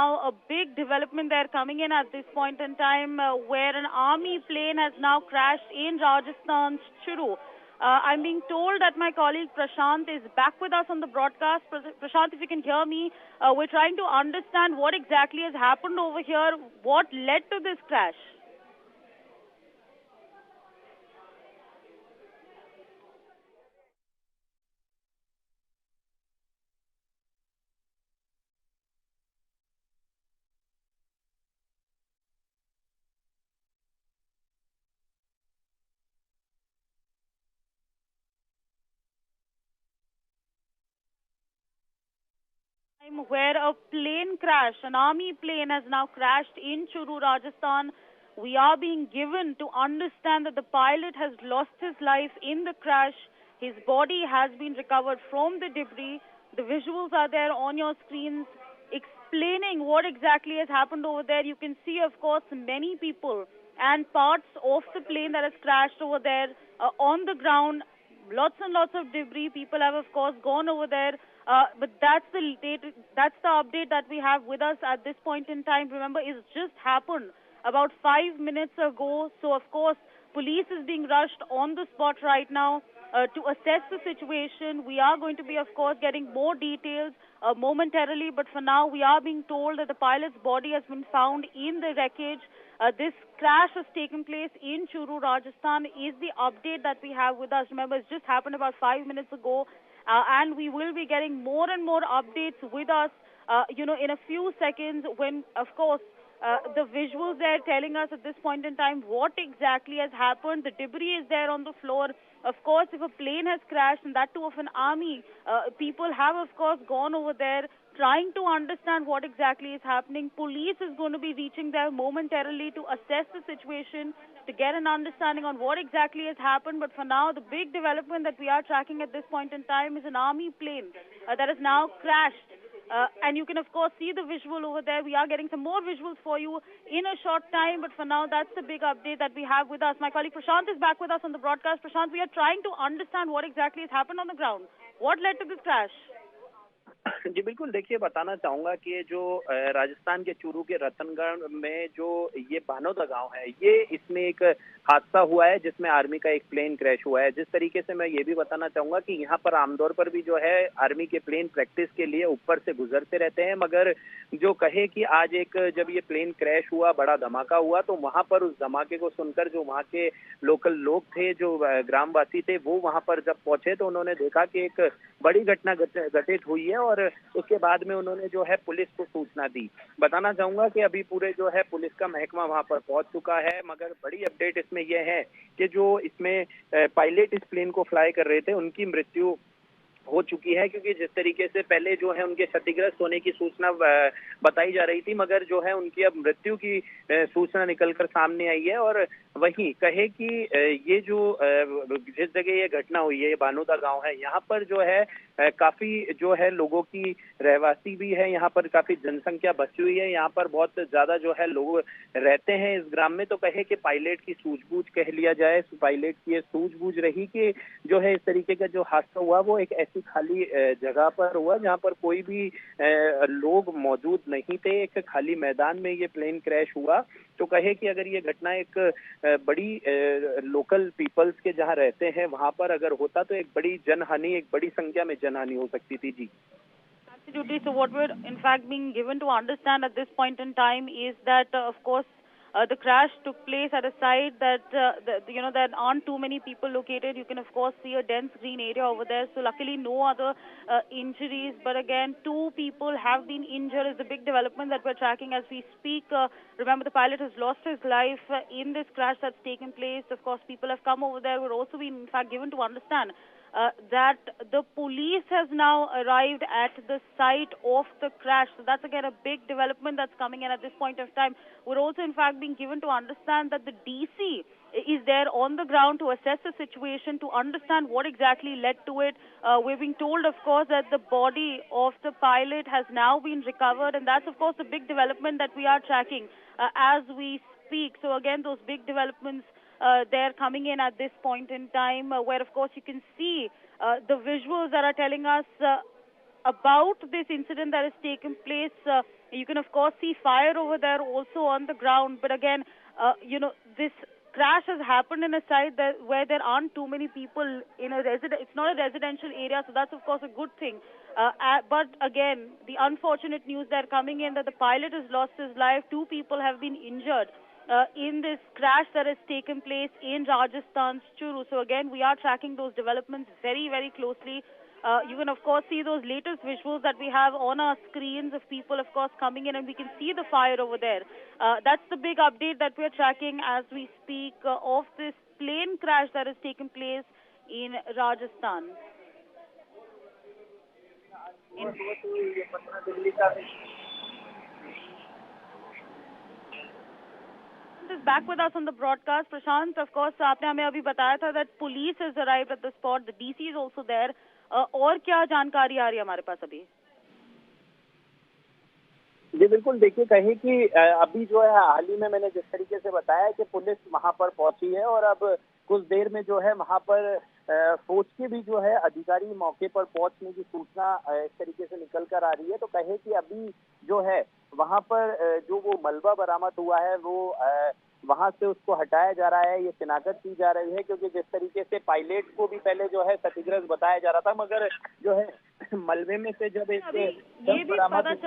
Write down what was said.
Now, a big development there coming in at this point in time where an army plane has now crashed in Rajasthan's Churu. I'm being told that my colleague Prashant is back with us on the broadcast. Prashant, if you can hear me, we're trying to understand what exactly has happened over here, what led to this crash. Where a plane crash, an army plane has now crashed in Churu, Rajasthan. We are being given to understand that the pilot has lost his life in the crash. His body has been recovered from the debris. The visuals are there on your screens explaining what exactly has happened over there. You can see, of course, many people and parts of the plane that has crashed over there on the ground. Lots and lots of debris. People have, of course, gone over there. But that's the update that we have with us at this point in time. Remember, it's just happened about 5 minutes ago. So, of course, police is being rushed on the spot right now to assess the situation. We are going to be, of course, getting more details momentarily. But for now, we are being told that the pilot's body has been found in the wreckage. This crash has taken place in Churu, Rajasthan, is the update that we have with us. Remember, it's just happened about 5 minutes ago. And we will be getting more and more updates with us, in a few seconds when, of course, the visuals there telling us at this point in time what exactly has happened. The debris is there on the floor. Of course, if a plane has crashed, and that too of an army, people have, of course, gone over there trying to understand what exactly is happening. Police is going to be reaching there momentarily to assess the situation, to get an understanding on what exactly has happened. But for now, the big development that we are tracking at this point in time is an army plane that has now crashed. And you can, of course, see the visual over there. We are getting some more visuals for you in a short time. But for now, that's the big update that we have with us. My colleague Prashant is back with us on the broadcast. Prashant, we are trying to understand what exactly has happened on the ground. What led to this crash? जी बिल्कुल, देखिए बताना चाहूंगा कि जो राजस्थान के चूरू के रतनगढ़ में जो ये बानोदा गांव है, ये इसमें एक हादसा हुआ है जिसमें आर्मी का एक प्लेन क्रैश हुआ है। जिस तरीके से मैं ये भी बताना चाहूंगा कि यहाँ पर आमतौर पर भी जो है आर्मी के प्लेन प्रैक्टिस के लिए ऊपर से गुजरते रहते हैं, मगर जो कहे कि आज एक जब ये प्लेन क्रैश हुआ, बड़ा धमाका हुआ, तो वहां पर उस धमाके को सुनकर जो वहां के लोकल लोग थे, जो ग्रामवासी थे, वो वहां पर जब पहुंचे तो उन्होंने देखा कि एक बड़ी घटना घटित हुई है और उसके बाद में उन्होंने जो है पुलिस को सूचना दी। बताना चाहूंगा कि अभी पूरे जो है पुलिस का महकमा वहां पर पहुंच चुका है, मगर बड़ी अपडेट इसमें यह है कि जो इसमें पायलट इस प्लेन को फ्लाई कर रहे थे, उनकी मृत्यु हो चुकी है, क्योंकि जिस तरीके से पहले जो है उनके क्षतिग्रस्त होने की सूचना बताई जा रही थी, मगर जो है उनकी अब मृत्यु की सूचना निकलकर सामने आई है। और वहीं कहे कि ये जो जिस जगह ये घटना हुई है, ये बानोदा गांव है, यहाँ पर जो है काफी जो है लोगों की रहवासी भी है, यहाँ पर काफी जनसंख्या बची हुई है, यहाँ पर बहुत ज्यादा जो है लोग रहते हैं इस ग्राम में। तो कहे कि पायलट की सूझबूझ कह लिया जाए, पायलट की ये सूझबूझ रही कि जो है इस तरीके का जो हादसा हुआ वो एक ऐसी खाली जगह पर हुआ जहाँ पर कोई भी लोग मौजूद नहीं थे, एक खाली मैदान में ये प्लेन क्रैश हुआ। तो कहे कि अगर ये घटना एक बड़ी लोकल पीपल्स के जहाँ रहते हैं वहां पर अगर होता तो एक बड़ी जनहानि, एक बड़ी संख्या में जनहानि हो सकती थी। जी Absolutely. So what we're in fact being given to understand at this point in time is that, of course, the crash took place at a site that that aren't too many people located. You can, of course, see a dense green area over there. So luckily, no other injuries. But again, 2 people have been injured. Is the big development that we're tracking as we speak. Remember, the pilot has lost his life in this crash that's taken place. Of course, people have come over there. We're also being, in fact, given to understand that the police has now arrived at the site of the crash. So that's again a big development that's coming in at this point of time. We're also in fact being given to understand that the DC is there on the ground to assess the situation, to understand what exactly led to it. We're being told, of course, that the body of the pilot has now been recovered, and that's, of course, the big development that we are tracking as we speak. So again, those big developments they're coming in at this point in time, where, of course, you can see the visuals that are telling us about this incident that has taken place You can of course see fire over there also on the ground. But again, this crash has happened in a site where there aren't too many people in a it's not a residential area, so that's of course a good thing. But again, the unfortunate news that are coming in that the pilot has lost his life. 2 people have been injured in this crash that has taken place in Rajasthan's Churu. So again, we are tracking those developments very, very closely. You can, of course, see those latest visuals that we have on our screens of people, of course, coming in, and we can see the fire over there. That's the big update that we're tracking as we speak of this plane crash that has taken place in Rajasthan. Is back with us on the broadcast. Prashant, of course, आपने हमें अभी बताया था that police has arrived at the spot. The DC is also there. और क्या जानकारी आ रही है हमारे पास अभी? जी बिल्कुल, देखिए कहीं कि अभी जो है हाल ही में मैंने जिस तरीके से बताया कि पुलिस वहां पर पहुंची है और अब कुछ देर में जो है वहां पर फौज के भी जो है अधिकारी मौके पर पहुंचने की सूचना इस तरीके से निकल कर आ रही है। तो कहे कि अभी जो है वहां पर जो वो मलबा बरामद हुआ है वो वहां से उसको हटाया जा रहा है, ये शिनाख्त की जा रही है, क्योंकि जिस तरीके से पायलट को भी पहले जो है क्षतिग्रस्त बताया जा रहा था, मगर जो है मलबे में से जब एक बरामद